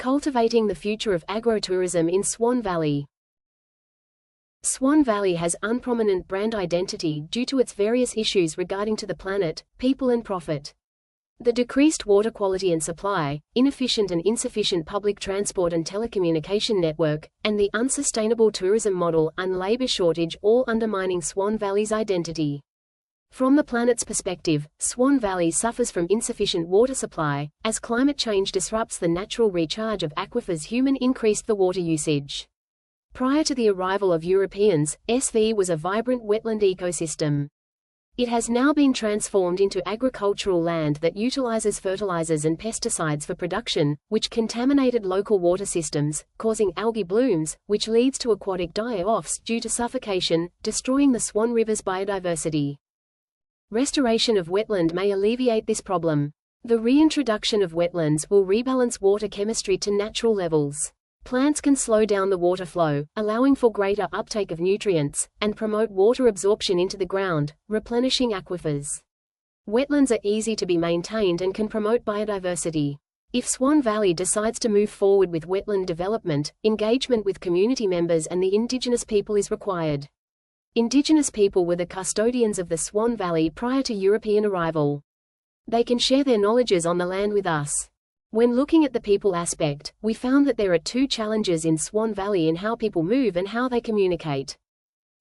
Cultivating the future of agrotourism in Swan Valley. Swan Valley has unprominent brand identity due to its various issues regarding to the planet, people and profit. The decreased water quality and supply, inefficient and insufficient public transport and telecommunication network, and the unsustainable tourism model and labor shortage all undermining Swan Valley's identity. From the planet's perspective, Swan Valley suffers from insufficient water supply, as climate change disrupts the natural recharge of aquifers. Human increased the water usage. Prior to the arrival of Europeans, SV was a vibrant wetland ecosystem. It has now been transformed into agricultural land that utilizes fertilizers and pesticides for production, which contaminated local water systems, causing algae blooms, which leads to aquatic die-offs due to suffocation, destroying the Swan River's biodiversity. Restoration of wetland may alleviate this problem. The reintroduction of wetlands will rebalance water chemistry to natural levels. Plants can slow down the water flow, allowing for greater uptake of nutrients, and promote water absorption into the ground, replenishing aquifers. Wetlands are easy to be maintained and can promote biodiversity. If Swan Valley decides to move forward with wetland development, engagement with community members and the indigenous people is required. Indigenous people were the custodians of the Swan Valley prior to European arrival. They can share their knowledges on the land with us. When looking at the people aspect, we found that there are two challenges in Swan Valley in how people move and how they communicate.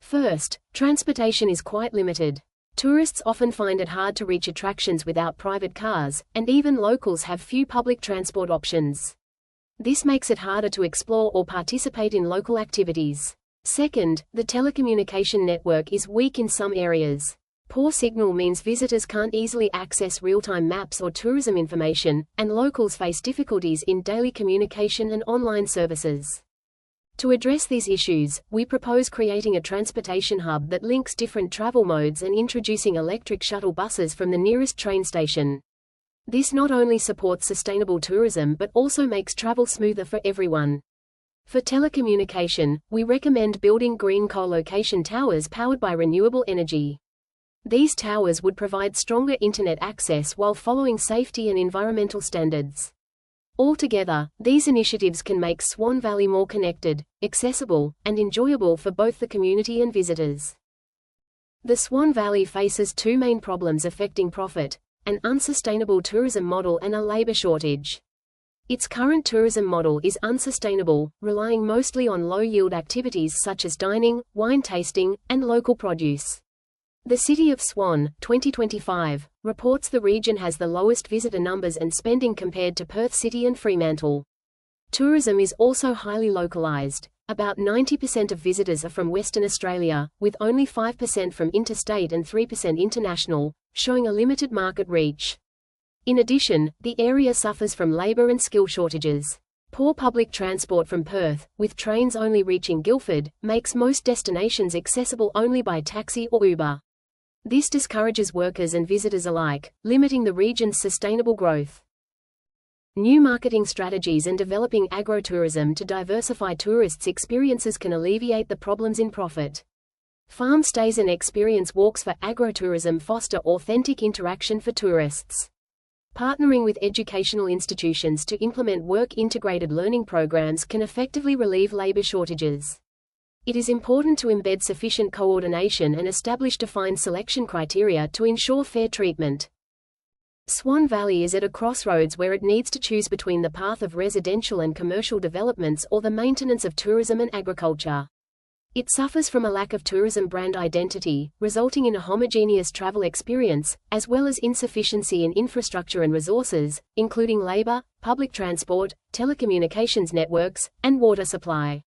First, transportation is quite limited. Tourists often find it hard to reach attractions without private cars, and even locals have few public transport options. This makes it harder to explore or participate in local activities. Second, the telecommunication network is weak in some areas. Poor signal means visitors can't easily access real-time maps or tourism information, and locals face difficulties in daily communication and online services. To address these issues, we propose creating a transportation hub that links different travel modes and introducing electric shuttle buses from the nearest train station. This not only supports sustainable tourism but also makes travel smoother for everyone. For telecommunication, we recommend building green co-location towers powered by renewable energy. These towers would provide stronger internet access while following safety and environmental standards. Altogether, these initiatives can make Swan Valley more connected, accessible, and enjoyable for both the community and visitors. The Swan Valley faces two main problems affecting profit: an unsustainable tourism model and a labor shortage. Its current tourism model is unsustainable, relying mostly on low-yield activities such as dining, wine tasting, and local produce. The City of Swan, 2025, reports the region has the lowest visitor numbers and spending compared to Perth City and Fremantle. Tourism is also highly localized. About 90% of visitors are from Western Australia, with only 5% from interstate and 3% international, showing a limited market reach. In addition, the area suffers from labor and skill shortages. Poor public transport from Perth, with trains only reaching Guildford, makes most destinations accessible only by taxi or Uber. This discourages workers and visitors alike, limiting the region's sustainable growth. New marketing strategies and developing agrotourism to diversify tourists' experiences can alleviate the problems in profit. Farm stays and experience walks for agrotourism foster authentic interaction for tourists. Partnering with educational institutions to implement work-integrated learning programs can effectively relieve labor shortages. It is important to embed sufficient coordination and establish defined selection criteria to ensure fair treatment. Swan Valley is at a crossroads where it needs to choose between the path of residential and commercial developments or the maintenance of tourism and agriculture. It suffers from a lack of tourism brand identity, resulting in a homogeneous travel experience, as well as insufficiency in infrastructure and resources, including labor, public transport, telecommunications networks, and water supply.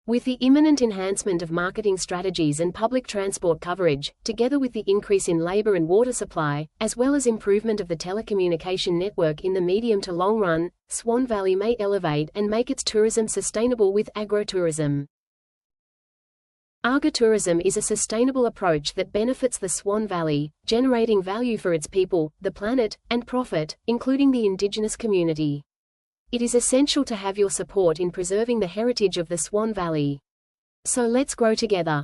With the imminent enhancement of marketing strategies and public transport coverage, together with the increase in labor and water supply, as well as improvement of the telecommunication network in the medium to long run, Swan Valley may elevate and make its tourism sustainable with agrotourism. Agrotourism is a sustainable approach that benefits the Swan Valley, generating value for its people, the planet, and profit, including the indigenous community. It is essential to have your support in preserving the heritage of the Swan Valley. So let's grow together.